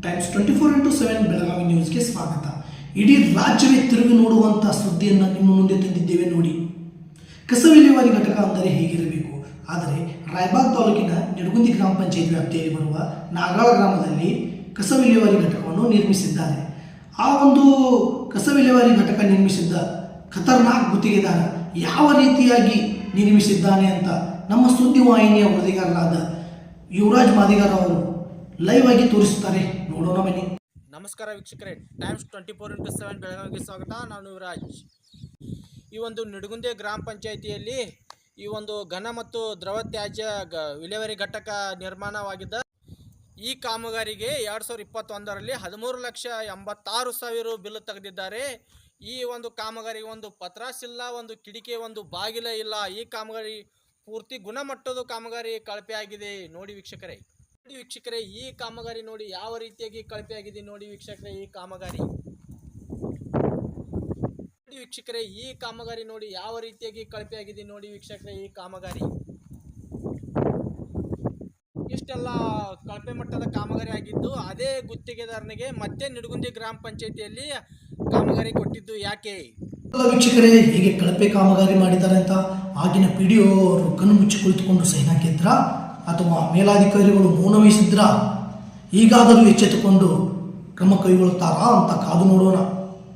Times 24x7 Belagavi ನ್ಯೂಸ್ಗೆ ಸ್ವಾಗತ. ಇಡೀ ರಾಜ್ಯವೇ ತಿರುಗಿ ನೋಡುವಂಥ ಸುದ್ದಿಯನ್ನು ನಿಮ್ಮ ಮುಂದೆ ತಂದಿದ್ದೇವೆ ನೋಡಿ. ಕಸ ವಿಲೇವಾರಿ ಘಟಕ ಅಂದರೆ ಹೇಗಿರಬೇಕು? ಆದರೆ ರಾಯಬಾಗ್ ತಾಲೂಕಿನ ನಿಡಗುಂದಿ ಗ್ರಾಮ ಪಂಚಾಯತ್ ವ್ಯಾಪ್ತಿಯಲ್ಲಿ ಬರುವ ನಾಗಾಳ ಗ್ರಾಮದಲ್ಲಿ ಕಸ ವಿಲೇವಾರಿ ಘಟಕವನ್ನು ನಿರ್ಮಿಸಿದ್ದಾರೆ. ಆ ಒಂದು ಕಸ ವಿಲೇವಾರಿ ಘಟಕ ನಿರ್ಮಿಸಿದ್ದ ಖತರ್ನಾಕ್ ಗುತ್ತಿಗೆದಾರ ಯಾವ ರೀತಿಯಾಗಿ ನಿರ್ಮಿಸಿದ್ದಾನೆ ಅಂತ ನಮ್ಮ ಸುದ್ದಿವಾಹಿನಿಯ ವರದಿಗಾರರಾದ ಯುವರಾಜ್ ಮಾದಿಗಾರ್ ಅವರು ಲೈವ್ ಆಗಿ ತೋರಿಸುತ್ತಾರೆ. ನೋಡೋಣ ಬನ್ನಿ. ನಮಸ್ಕಾರ ವೀಕ್ಷಕರೇ, ಟೈಮ್ಸ್ 24x7 ಬೆಳಗಾವಿಗೆ ಸ್ವಾಗತ. ನಾನು ಯುವರಾಜ್. ಈ ಒಂದು ನಿಡಗುಂದಿ ಗ್ರಾಮ ಪಂಚಾಯಿತಿಯಲ್ಲಿ ಈ ಒಂದು ಘನ ಮತ್ತು ದ್ರವ ತ್ಯಾಜ್ಯ ವಿಲೇವಾರಿ ಘಟಕ ನಿರ್ಮಾಣವಾಗಿದ್ದ ಈ ಕಾಮಗಾರಿಗೆ 2021ರಲ್ಲಿ 13,86,000 ಬಿಲ್ ತೆಗೆದಿದ್ದಾರೆ. ಈ ಒಂದು ಕಾಮಗಾರಿಗೆ ಒಂದು ಪತ್ರಾಸ್ ಇಲ್ಲ, ಒಂದು ಕಿಡಿಕೆ, ಒಂದು ಬಾಗಿಲ ಇಲ್ಲ. ಈ ಕಾಮಗಾರಿ ಪೂರ್ತಿ ಗುಣಮಟ್ಟದ ಕಾಮಗಾರಿ ಕಳಪೆ ಆಗಿದೆ. ನೋಡಿ ವೀಕ್ಷಕರೇ, ಈ ಕಾಮಗಾರಿ ನೋಡಿ ಯಾವ ರೀತಿಯಾಗಿ ಕಳಪೆ ಆಗಿದೆ. ನೋಡಿ ವೀಕ್ಷಕರೇ, ಈ ಕಾಮಗಾರಿ ನೋಡಿ ಯಾವ ರೀತಿಯಾಗಿ ಕಳಪೆ ಆಗಿದೆ. ನೋಡಿ ವೀಕ್ಷಕರೇ, ಈ ಕಾಮಗಾರಿ ಇಷ್ಟೆಲ್ಲ ಕಳಪೆ ಮಟ್ಟದ ಕಾಮಗಾರಿ ಆಗಿದ್ದು ಅದೇ ಗುತ್ತಿಗೆದಾರನಿಗೆ ಮತ್ತೆ ನಿಡಗುಂದಿ ಗ್ರಾಮ ಪಂಚಾಯಿತಿಯಲ್ಲಿ ಕಾಮಗಾರಿ ಕೊಟ್ಟಿದ್ದು ಯಾಕೆ? ವೀಕ್ಷಕರೇ, ಹೀಗೆ ಕಳಪೆ ಕಾಮಗಾರಿ ಮಾಡಿದ್ದಾರೆ ಅಂತ ಆಗಿನ PDO ಅವರು ಕಣ್ಣು ಮುಚ್ಚಿ ಕುಳಿತುಕೊಂಡು ಸೈನ್ ಹಾಕಿದ್ರಾ ಅಥವಾ ಮೇಲಾಧಿಕಾರಿಗಳು ಮೌನ ವಹಿಸಿದ್ರಾ? ಈಗಾದರೂ ಎಚ್ಚೆತ್ತುಕೊಂಡು ಕ್ರಮ ಕೈಗೊಳ್ಳುತ್ತಾರಾ ಅಂತ ಕಾದು ನೋಡೋಣ.